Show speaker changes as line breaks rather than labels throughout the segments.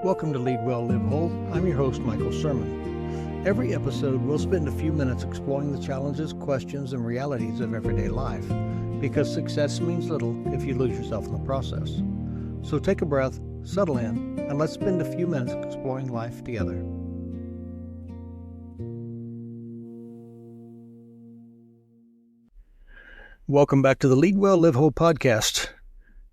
Welcome to Lead Well, Live Whole. I'm your host, Michael Sirmon. Every episode, we'll spend a few minutes exploring the challenges, questions, and realities of everyday life, because success means little if you lose yourself in the process. So take a breath, settle in, and let's spend a few minutes exploring life together. Welcome back to the Lead Well, Live Whole podcast.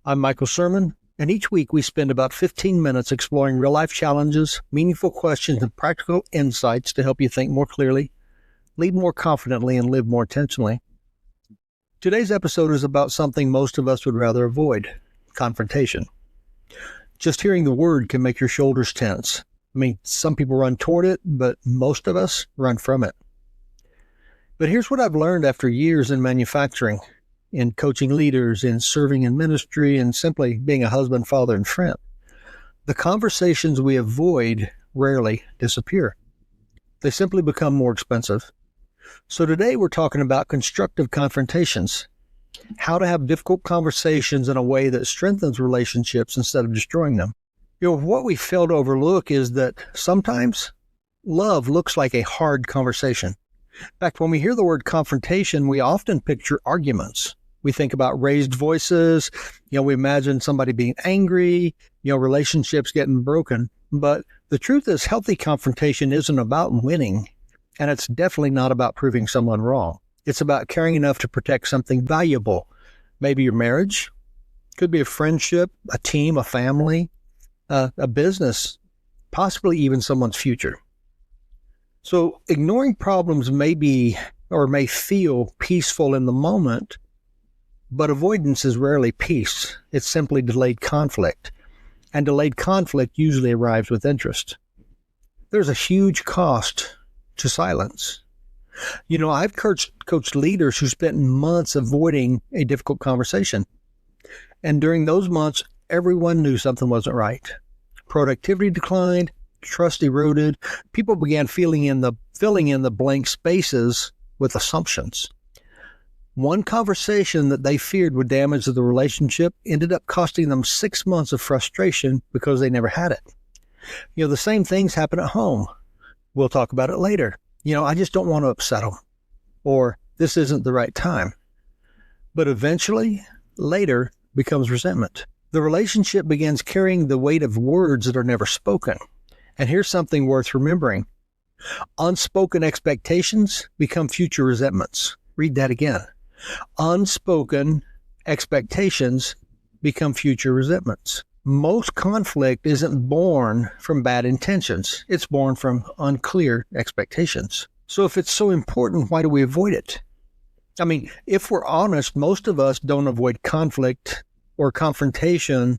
I'm Michael Sirmon. And each week we spend about 15 minutes exploring real-life challenges, meaningful questions, and practical insights to help you think more clearly, lead more confidently, and live more intentionally. Today's episode is about something most of us would rather avoid: confrontation. Just hearing the word can make your shoulders tense. I mean, some people run toward it, but most of us run from it. But here's what I've learned after years in manufacturing, in coaching leaders, in serving in ministry, and simply being a husband, father, and friend. The conversations we avoid rarely disappear. They simply become more expensive. So today we're talking about constructive confrontations, how to have difficult conversations in a way that strengthens relationships instead of destroying them. What we fail to overlook is that sometimes love looks like a hard conversation. In fact, when we hear the word confrontation, we often picture arguments. We think about raised voices, we imagine somebody being angry, relationships getting broken. But the truth is, healthy confrontation isn't about winning, and it's definitely not about proving someone wrong. It's about caring enough to protect something valuable. Maybe your marriage, could be a friendship, a team, a family, a business, possibly even someone's future. So ignoring problems may feel peaceful in the moment, but avoidance is rarely peace. It's simply delayed conflict. And delayed conflict usually arrives with interest. There's a huge cost to silence. I've coached leaders who spent months avoiding a difficult conversation. And during those months, everyone knew something wasn't right. Productivity declined, trust eroded. People began filling in the blank spaces with assumptions. One conversation that they feared would damage the relationship ended up costing them 6 months of frustration because they never had it. The same things happen at home. We'll talk about it later. I just don't want to upset them, or this isn't the right time. But eventually, later becomes resentment. The relationship begins carrying the weight of words that are never spoken. And here's something worth remembering. Unspoken expectations become future resentments. Read that again. Unspoken expectations become future resentments. Most conflict isn't born from bad intentions. It's born from unclear expectations. So if it's so important, why do we avoid it? I mean, if we're honest, most of us don't avoid conflict or confrontation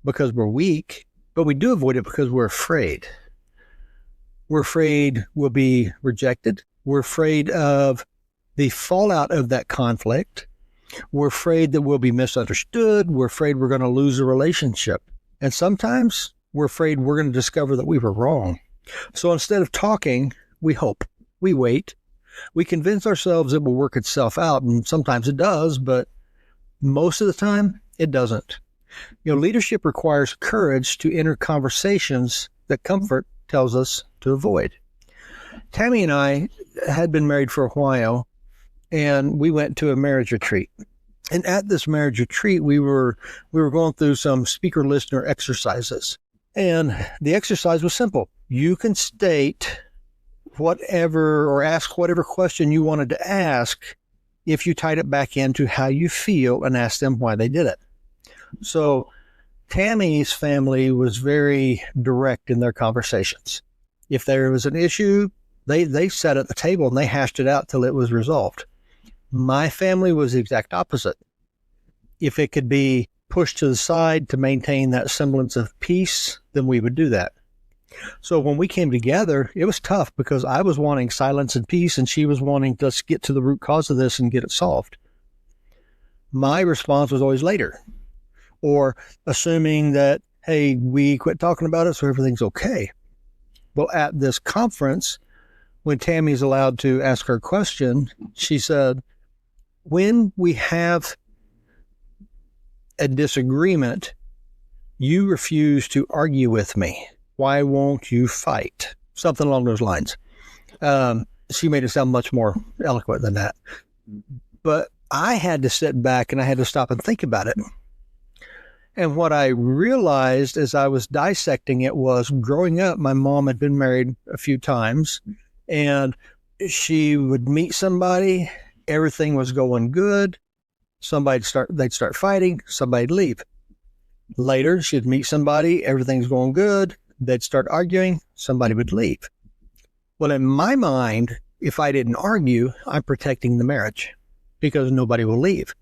because we're weak, but we do avoid it because we're afraid. We're afraid we'll be rejected. We're afraid of the fallout of that conflict. We're afraid that we'll be misunderstood. We're afraid we're going to lose a relationship. And sometimes we're afraid we're going to discover that we were wrong. So instead of talking, we hope. We wait. We convince ourselves it will work itself out. And sometimes it does, but most of the time it doesn't. Leadership requires courage to enter conversations that comfort tells us to avoid. Tammy and I had been married for a while, and we went to a marriage retreat. And at this marriage retreat, we were going through some speaker listener exercises. And the exercise was simple. You can state whatever or ask whatever question you wanted to ask if you tied it back into how you feel and asked them why they did it. So Tammy's family was very direct in their conversations. If there was an issue, they sat at the table and they hashed it out till it was resolved. My family was the exact opposite. If it could be pushed to the side to maintain that semblance of peace, then we would do that. So when we came together, it was tough because I was wanting silence and peace, and she was wanting to get to the root cause of this and get it solved. My response was always later, or assuming that, hey, we quit talking about it, so everything's okay. Well, at this conference, when Tammy's allowed to ask her question, she said, when we have a disagreement, you refuse to argue with me. why won't you fight? Something along those lines. She made it sound much more eloquent than that. But I had to sit back and I had to stop and think about it. And what I realized as I was dissecting it was, growing up, my mom had been married a few times, and she would meet somebody, everything was going good. They'd start fighting, somebody'd leave. Later, she'd meet somebody, everything's going good, they'd start arguing, somebody would leave. Well, in my mind, if I didn't argue, I'm protecting the marriage because nobody will leave.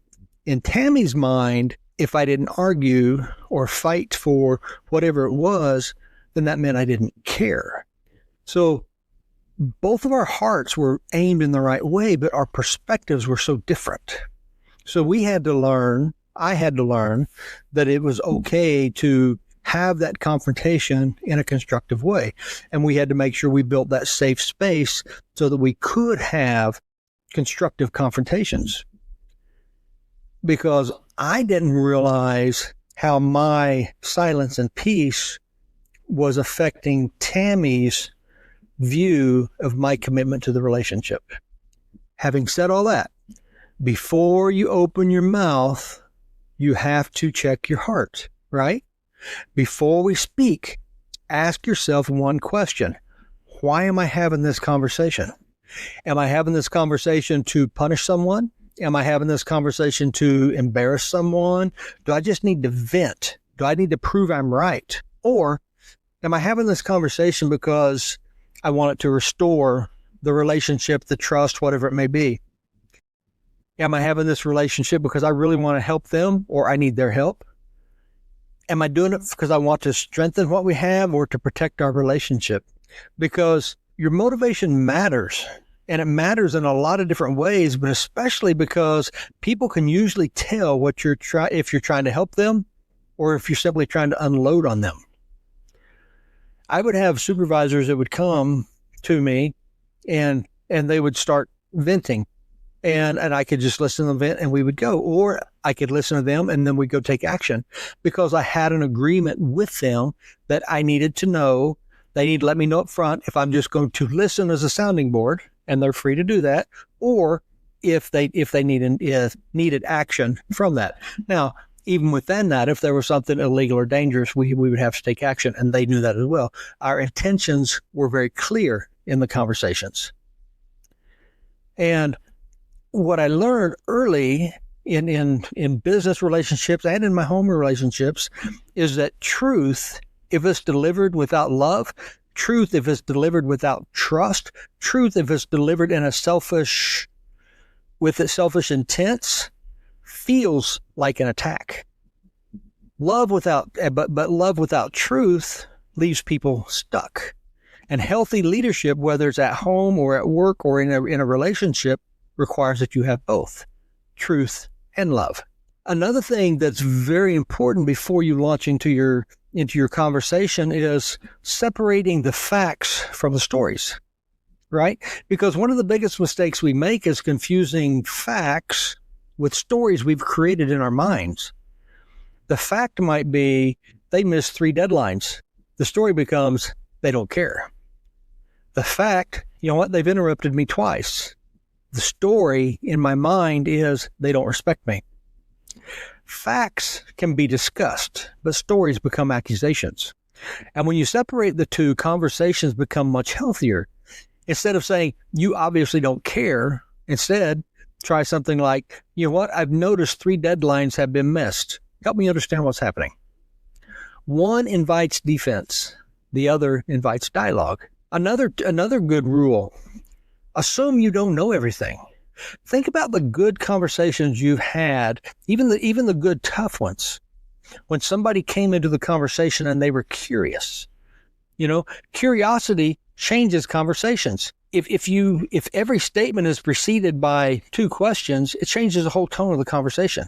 In Tammy's mind, if I didn't argue or fight for whatever it was, then that meant I didn't care. So both of our hearts were aimed in the right way, but our perspectives were so different. So I had to learn that it was okay to have that confrontation in a constructive way. And we had to make sure we built that safe space so that we could have constructive confrontations. Because I didn't realize how my silence and peace was affecting Tammy's view of my commitment to the relationship. Having said all that, before you open your mouth, you have to check your heart, right? Before we speak, ask yourself one question. Why am I having this conversation? Am I having this conversation to punish someone? Am I having this conversation to embarrass someone? Do I just need to vent? Do I need to prove I'm right? Or am I having this conversation because I want it to restore the relationship, the trust, whatever it may be? Am I having this relationship because I really want to help them or I need their help? Am I doing it because I want to strengthen what we have or to protect our relationship? Because your motivation matters. And it matters in a lot of different ways, but especially because people can usually tell what if you're trying to help them or if you're simply trying to unload on them. I would have supervisors that would come to me and they would start venting, and I could just listen to them vent and we would go, or I could listen to them and then we'd go take action because I had an agreement with them that I needed to know. They need to let me know up front if I'm just going to listen as a sounding board, and they're free to do that, or if they needed action from that. Now, even within that, if there was something illegal or dangerous, we would have to take action, and they knew that as well. Our intentions were very clear in the conversations. And what I learned early in business relationships and in my home relationships is that truth, if it's delivered without love, truth, if it's delivered without trust, truth, if it's delivered in with selfish intents, feels like an attack. Love without truth leaves people stuck. And healthy leadership, whether it's at home or at work or in a relationship, requires that you have both truth and love. Another thing that's very important before you launch into your conversation is separating the facts from the stories, right? Because one of the biggest mistakes we make is confusing facts with stories we've created in our minds. The fact might be they missed 3 deadlines. The story becomes they don't care. The fact, you know what, they've interrupted me twice. The story in my mind is they don't respect me. Facts can be discussed, but stories become accusations. And when you separate the two, conversations become much healthier. Instead of saying, you obviously don't care, instead, try something like, you know what, I've noticed 3 deadlines have been missed. Help me understand what's happening. One invites defense. The other invites dialogue. Another good rule, assume you don't know everything. Think about the good conversations you've had, even the good tough ones. When somebody came into the conversation and they were curious, curiosity changes conversations. If every statement is preceded by 2 questions, it changes the whole tone of the conversation.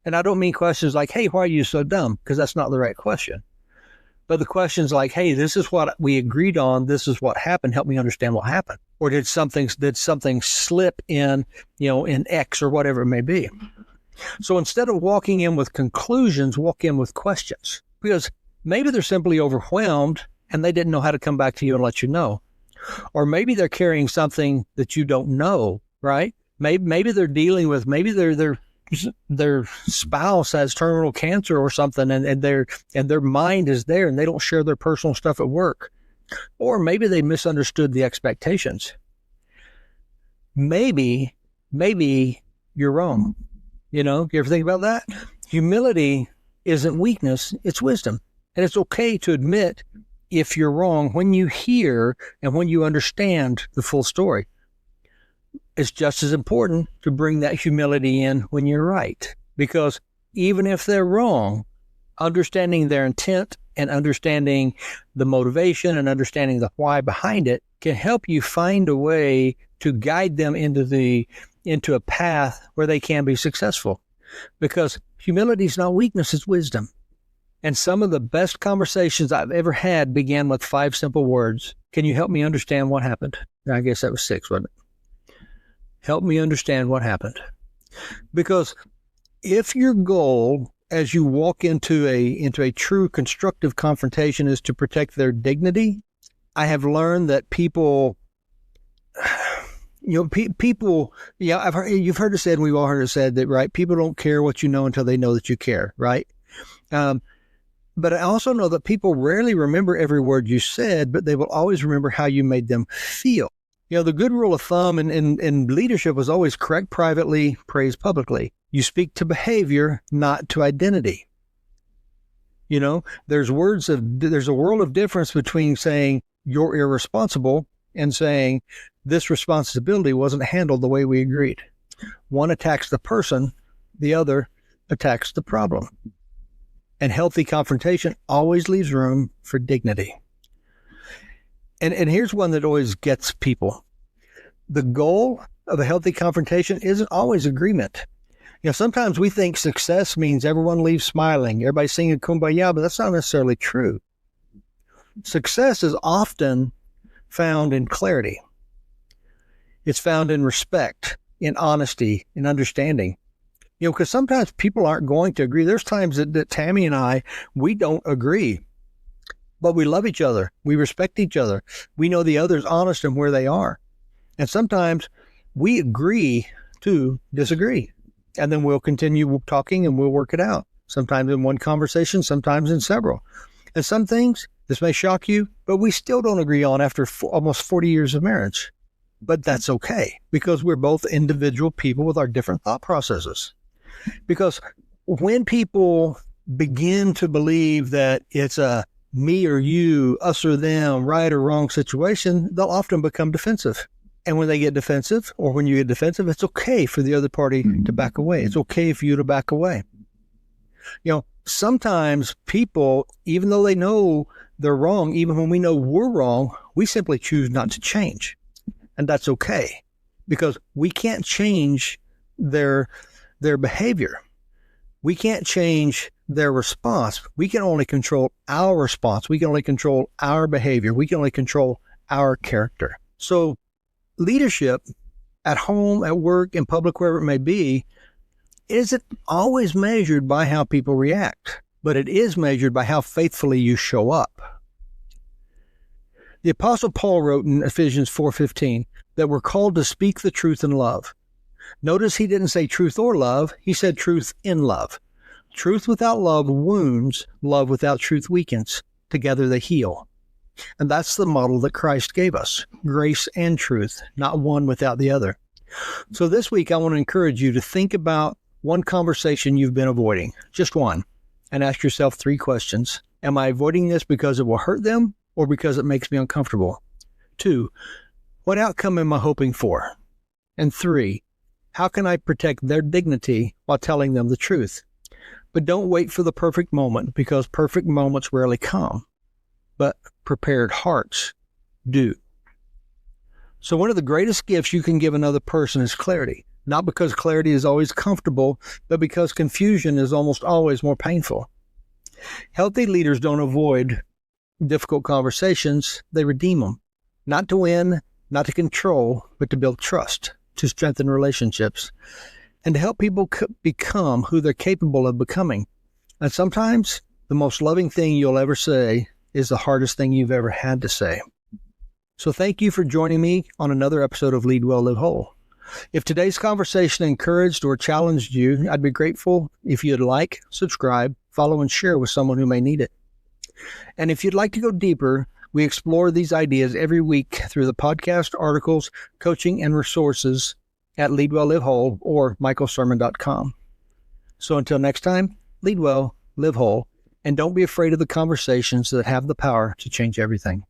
And I don't mean questions like, hey, why are you so dumb? Because that's not the right question. But the questions like, hey, this is what we agreed on. This is what happened. Help me understand what happened. Or did something slip in X or whatever it may be. So instead of walking in with conclusions, walk in with questions, because maybe they're simply overwhelmed and they didn't know how to come back to you and let you know. Or maybe they're carrying something that you don't know, right? Maybe they're dealing with, maybe their spouse has terminal cancer or something, and their mind is there, and they don't share their personal stuff at work. Or maybe they misunderstood the expectations. Maybe you're wrong. You ever think about that? Humility isn't weakness, it's wisdom. And it's okay to admit if you're wrong when you hear and when you understand the full story. It's just as important to bring that humility in when you're right. Because even if they're wrong, understanding their intent and understanding the motivation and understanding the why behind it can help you find a way to guide them into a path where they can be successful. Because humility is not weakness, it's wisdom. And some of the best conversations I've ever had began with 5 simple words. Can you help me understand what happened? I guess that was 6, wasn't it? Help me understand what happened. Because if your goal as you walk into a true constructive confrontation is to protect their dignity, I have learned that people, you've heard it said, and we've all heard it said that, right? People don't care what you know until they know that you care, right? But I also know that people rarely remember every word you said, but they will always remember how you made them feel. The good rule of thumb in leadership was always correct privately, praise publicly. You speak to behavior, not to identity. There's a world of difference between saying you're irresponsible and saying this responsibility wasn't handled the way we agreed. One attacks the person, the other attacks the problem. And healthy confrontation always leaves room for dignity. And here's one that always gets people. The goal of a healthy confrontation isn't always agreement. Sometimes we think success means everyone leaves smiling, everybody singing kumbaya, but that's not necessarily true. Success is often found in clarity. It's found in respect, in honesty, in understanding. Because sometimes people aren't going to agree. There's times that Tammy and I, we don't agree, but we love each other. We respect each other. We know the other's honest in where they are. And sometimes we agree to disagree, and then we'll continue talking and we'll work it out. Sometimes in one conversation, sometimes in several. And some things, this may shock you, but we still don't agree on after almost 40 years of marriage. But that's okay, because we're both individual people with our different thought processes. Because when people begin to believe that it's a me or you, us or them, right or wrong situation, they'll often become defensive. And when they get defensive, or when you get defensive, it's okay for the other party to back away. It's okay for you to back away. Sometimes people, even though they know they're wrong, even when we know we're wrong, we simply choose not to change. And that's okay, because we can't change their behavior. We can't change their response. We can only control our response. We can only control our behavior. We can only control our character. So leadership at home, at work, in public, wherever it may be, isn't always measured by how people react, but it is measured by how faithfully you show up. The Apostle Paul wrote in Ephesians 4:15 that we're called to speak the truth in love. Notice he didn't say truth or love, he said truth in love. Truth without love wounds, love without truth weakens. Together they heal. And that's the model that Christ gave us, grace and truth, not one without the other. So this week I want to encourage you to think about one conversation you've been avoiding, just one, and ask yourself 3 questions. Am I avoiding this because it will hurt them or because it makes me uncomfortable? 2, what outcome am I hoping for? And 3, how can I protect their dignity while telling them the truth? But don't wait for the perfect moment, because perfect moments rarely come, but prepared hearts do. So one of the greatest gifts you can give another person is clarity. Not because clarity is always comfortable, but because confusion is almost always more painful. Healthy leaders don't avoid difficult conversations, they redeem them. Not to win, not to control, but to build trust, to strengthen relationships, and to help people become who they're capable of becoming. And sometimes the most loving thing you'll ever say is the hardest thing you've ever had to say. So thank you for joining me on another episode of Lead Well, Live Whole. If today's conversation encouraged or challenged you, I'd be grateful if you'd like, subscribe, follow, and share with someone who may need it. And if you'd like to go deeper, we explore these ideas every week through the podcast, articles, coaching, and resources at Lead Well, Live Whole or michaelsirmon.com. So until next time, lead well, live whole, and don't be afraid of the conversations that have the power to change everything.